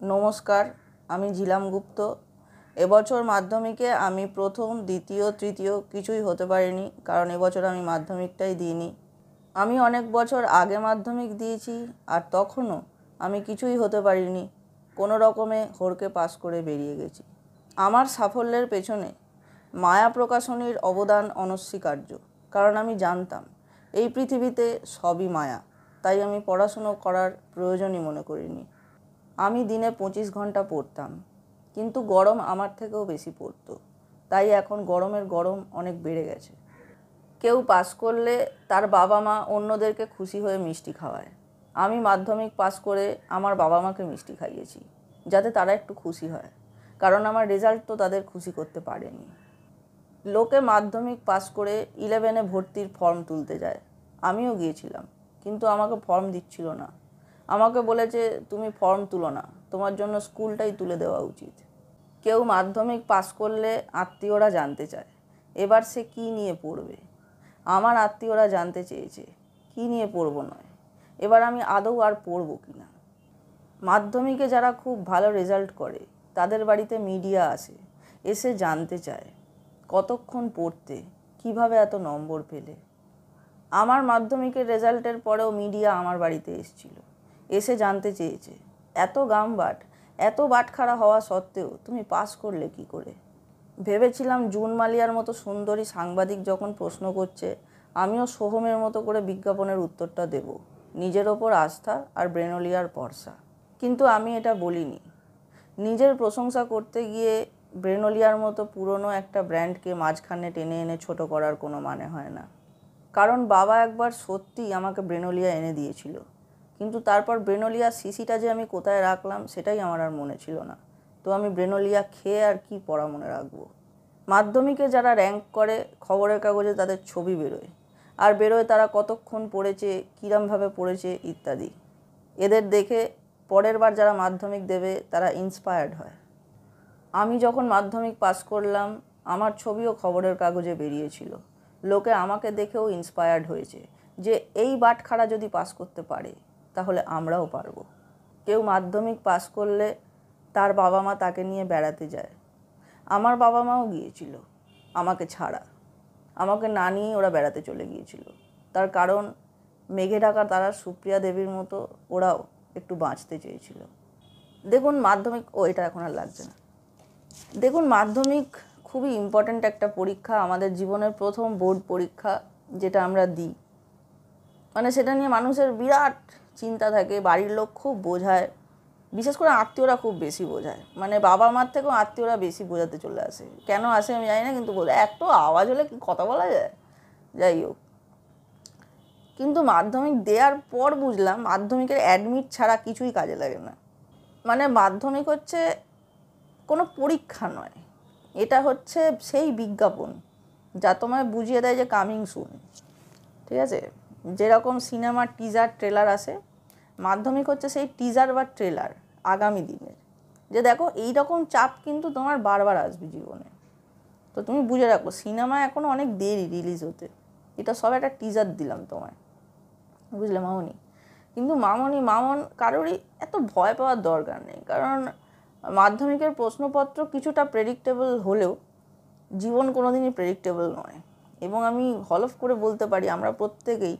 নমস্কার, আমি ঝিলাম গুপ্ত। এবছর মাধ্যমিকে আমি প্রথম, দ্বিতীয়, তৃতীয় কিছুই হতে পারিনি, কারণ এবছর আমি মাধ্যমিকটাই দিইনি। আমি অনেক বছর আগে মাধ্যমিক দিয়েছি, আর তখনও আমি কিছুই হতে পারিনি, কোনো রকমে হড়কে পাস করে বেরিয়ে গেছি। আমার সাফল্যের পেছনে মায়া প্রকাশনীর অবদান অনস্বীকার্য, কারণ আমি জানতাম এই পৃথিবীতে সবই মায়া, তাই আমি পড়াশুনো করার প্রয়োজনই মনে করিনি। আমি দিনে 25 ঘন্টা পড়তাম, কিন্তু গরম আমার থেকেও বেশি পড়তো, তাই এখন গরমের গরম অনেক বেড়ে গেছে। কেউ পাস করলে তার বাবা মা অন্যদেরকে খুশি হয়ে মিষ্টি খাওয়ায়। আমি মাধ্যমিক পাস করে আমার বাবা মাকে মিষ্টি খাইয়েছি, যাতে তারা একটু খুশি হয়, কারণ আমার রেজাল্ট তো তাদের খুশি করতে পারেনি। লোকে মাধ্যমিক পাস করে 11-এ ভর্তির ফর্ম তুলতে যায়, আমিও গিয়েছিলাম, কিন্তু আমাকে ফর্ম দিচ্ছিল না। আমাকে বলেছে, তুমি ফর্ম তুলো না, তোমার জন্য স্কুলটাই তুলে দেওয়া উচিত। কেউ মাধ্যমিক পাস করলে আত্মীয়রা জানতে চায় এবার সে কী নিয়ে পড়বে। আমার আত্মীয়রা জানতে চেয়েছে কী নিয়ে পড়বো নয়, এবার আমি আদৌ আর পড়বো কি না। মাধ্যমিকে যারা খুব ভালো রেজাল্ট করে তাদের বাড়িতে মিডিয়া আসে, এসে জানতে চায় কতক্ষণ পড়তে, কিভাবে এত নম্বর পেলে। আমার মাধ্যমিকের রেজাল্টের পরেও মিডিয়া আমার বাড়িতে এসেছিল, এসে জানতে চেয়েছে এত গামবাট, এত বাটখারা হওয়া সত্ত্বেও তুমি পাস করলে কি করে। ভেবেছিলাম জুন মালিয়ার মতো সুন্দরী সাংবাদিক যখন প্রশ্ন করছে, আমিও সোহমের মতো করে বিজ্ঞাপনের উত্তরটা দেব, নিজের ওপর আস্থা আর ব্রেনোলিয়ার ভরসা। কিন্তু আমি এটা বলিনি। নিজের প্রশংসা করতে গিয়ে ব্রেনোলিয়ার মতো পুরনো একটা ব্র্যান্ডকে মাঝখানে টেনে এনে ছোট করার কোনো মানে হয় না। কারণ বাবা একবার সত্যিই আমাকে ব্রেনোলিয়া এনে দিয়েছিল, কিন্তু তারপর ব্রেনোলিয়া শিশিটা যে আমি কোথায় রাখলাম সেটাই আমার আর মনে ছিল না। তো আমি ব্রেনোলিয়া খেয়ে আর কি পড়া মনে রাখবো। মাধ্যমিকে যারা র্যাঙ্ক করে খবরের কাগজে তাদের ছবি বেরোয়, আর বেরোয় তারা কতক্ষণ পড়েছে, কীরমভাবে পড়েছে ইত্যাদি। এদের দেখে পরের বার যারা মাধ্যমিক দেবে তারা ইন্সপায়ার্ড হয়। আমি যখন মাধ্যমিক পাস করলাম আমার ছবিও খবরের কাগজে বেরিয়েছিল। লোকে আমাকে দেখেও ইন্সপায়ার্ড হয়েছে যে এই বাটখারা যদি পাস করতে পারে তাহলে আমরাও পারবো। কেউ মাধ্যমিক পাস করলে তার বাবা মা তাকে নিয়ে বেড়াতে যায়। আমার বাবা মাও গিয়েছিল আমাকে ছাড়া। আমাকে না নিয়েই ওরা বেড়াতে চলে গিয়েছিল, তার কারণ মেঘে ঢাকা তারা সুপ্রিয়া দেবীর মতো ওরাও একটু বাঁচতে চেয়েছিল। দেখুন মাধ্যমিক, এটা এখন আর লাগছে না। দেখুন মাধ্যমিক খুবই ইম্পর্ট্যান্ট একটা পরীক্ষা, আমাদের জীবনের প্রথম বোর্ড পরীক্ষা যেটা আমরা দিই। মানে সেটা নিয়ে মানুষের বিরাট চিন্তা থাকে, বাড়ির লোক খুব বোঝায়, বিশেষ করে আত্মীয়রা খুব বেশি বোঝায়। মানে বাবা মার থেকেও আত্মীয়রা বেশি বোঝাতে চলে আসে, কেন আসে আমি জানি না, কিন্তু বোঝায়। এত আওয়াজ হলে কি কথা বলা যায়, যাই হোক। কিন্তু মাধ্যমিক দেওয়ার পর বুঝলাম মাধ্যমিকের অ্যাডমিট ছাড়া কিছুই কাজে লাগে না। মানে মাধ্যমিক হচ্ছে কোনো পরীক্ষা নয়, এটা হচ্ছে সেই বিজ্ঞাপন যা তোমায় বুঝিয়ে দেয় যে কামিং সুন। ঠিক আছে, যেরকম সিনেমার টিজার ট্রেলার আসে, মাধ্যমিক হচ্ছে সেই টিজার বা ট্রেলার আগামী দিনের, যে দেখো এই রকম চাপ কিন্তু তোমার বারবার আসবে জীবনে। তো তুমি বুঝে রাখো সিনেমা এখনও অনেক দেরি রিলিজ হতে, এটা সব একটা টিজার দিলাম তোমায়, বুঝলে মামনি। কিন্তু মামন কারোরই এত ভয় পাওয়ার দরকার নেই, কারণ মাধ্যমিকের প্রশ্নপত্র কিছুটা প্রেডিক্টেবল হলেও জীবন কোনোদিনই প্রেডিক্টেবল নয়। এবং আমি হলফ করে বলতে পারি আমরা প্রত্যেকেই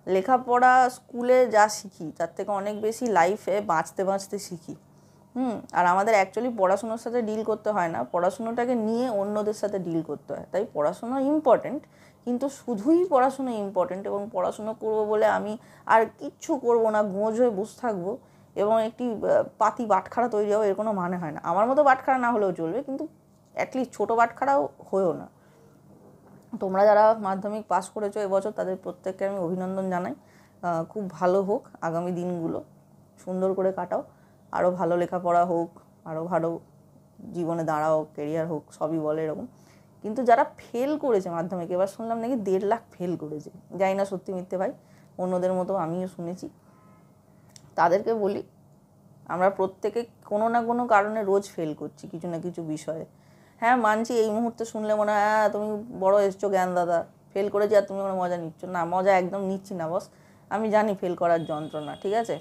লেখাপড়া স্কুলে যা শিখি তার থেকে অনেক বেশি লাইফে বাঁচতে বাঁচতে শিখি। আর আমাদের অ্যাকচুয়ালি পড়াশুনোর সাথে ডিল করতে হয় না, পড়াশুনোটাকে নিয়ে অন্যদের সাথে ডিল করতে হয়। তাই পড়াশুনো ইম্পর্টেন্ট, কিন্তু শুধুই পড়াশুনো ইম্পর্টেন্ট এবং পড়াশুনো করবো বলে আমি আর কিচ্ছু করবো না, গোঁজ হয়ে বসে থাকবো এবং একটি পাতি বাটখারা তৈরি হবে, এর কোনো মানে হয় না। আমার মতো বাটখারা না হলেও চলবে, কিন্তু অ্যাটলিস্ট ছোটো বাটখারাও হয়েও না। তোমরা যারা মাধ্যমিক পাস করেছো এবছর তাদের প্রত্যেককে আমি অভিনন্দন জানাই। খুব ভালো হোক আগামী দিনগুলো, সুন্দর করে কাটাও, আরও ভালো লেখাপড়া হোক, আরও ভালো জীবনে দাঁড়াও, কেরিয়ার হোক, সবই বলে এরকম। কিন্তু যারা ফেল করেছে মাধ্যমিক, এবার শুনলাম নাকি 1.5 লাখ ফেল করেছে, জানি না সত্যি মিথ্যে ভাই, অন্যদের মতো আমিও শুনেছি। তাদেরকে বলি আমরা প্রত্যেকে কোনো না কোনো কারণে রোজ ফেল করছি কিছু না কিছু বিষয়ে। হ্যাঁ মানছি এই মুহূর্তে শুনলে মনে হয় হ্যাঁ তুমি বড় এসছো জ্ঞান দাদা, ফেল করেছি আর তুমি কোনো মজা নিচ্ছ না। মজা একদম নিচ্ছি না বস, আমি জানি ফেল করার যন্ত্রণা, ঠিক আছে।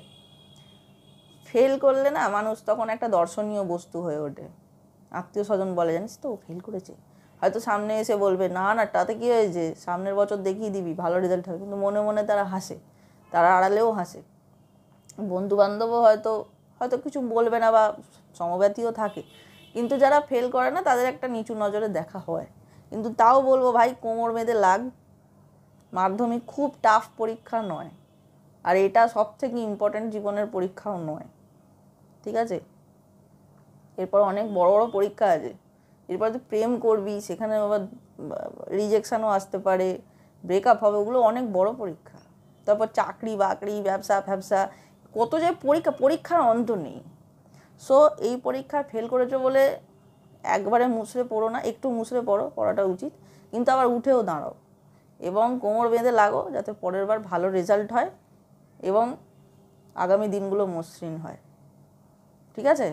ফেল করলে না মানুষ তখন একটা দর্শনীয় বস্তু হয়ে ওঠে। আত্মীয় স্বজন বলে, জানিস তো ফেল করেছে, হয়তো সামনে এসে বলবে না না তাতে কী হয়েছে, সামনের বছর দেখিয়ে দিবি ভালো রেজাল্ট হবে, কিন্তু মনে মনে তারা হাসে, তারা আড়ালেও হাসে। বন্ধুবান্ধবও হয়তো হয়তো কিছু বলবে না বা সমব্যথীও থাকে, কিন্তু যারা ফেল করে না তাদের একটা নিচু নজরে দেখা হয়। কিন্তু তাও বলবো ভাই, কোমর বেঁধে লাগ, মাধ্যমিক খুব টাফ পরীক্ষা নয়, আর এটা সবথেকে ইম্পর্ট্যান্ট জীবনের পরীক্ষাও নয়, ঠিক আছে? এরপর অনেক বড় বড় পরীক্ষা আছে, এরপর তুই প্রেম করবি, সেখানে আবার রিজেকশানও আসতে পারে, ব্রেকআপ হবে, ওগুলো অনেক বড় পরীক্ষা। তারপর চাকরি বাকরি, ব্যবসা ফ্যাবসা, কত যে পরীক্ষার অন্ত নেই। সো এই পরীক্ষা ফেল করেছো বলে একবারে মুছড়ে পড়ো না, একটু মুছড়ে পড়ো, পড়াটা উচিত, কিন্তু আবার উঠেও দাঁড়াও এবং কোমর বেঁধে লাগো, যাতে পরের বার ভালো রেজাল্ট হয় এবং আগামী দিনগুলো মসৃণ হয়, ঠিক আছে?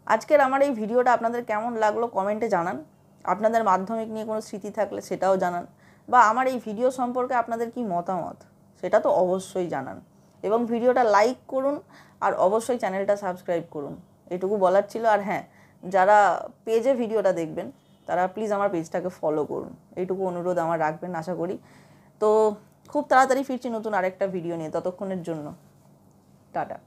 আজকের আমার এই ভিডিওটা আপনাদের কেমন লাগলো কমেন্টে জানান। আপনাদের মাধ্যমিক নিয়ে কোনো স্মৃতি থাকলে সেটাও জানান, বা আমার এই ভিডিও সম্পর্কে আপনাদের কি মতামত সেটা তো অবশ্যই জানান, এবং ভিডিওটা লাইক করুন আর অবশ্যই চ্যানেলটা সাবস্ক্রাইব করুন, এটুকু বলার ছিল। আর হ্যাঁ, যারা পেজে ভিডিওটা দেখবেন তারা প্লিজ আমার পেজটাকে ফলো করুন, এইটুকু অনুরোধ আমার রাখবেন আশা করি। তো খুব তাড়াতাড়ি ফিরছি নতুন আরেকটা ভিডিও নিয়ে, ততক্ষণের জন্য টাটা।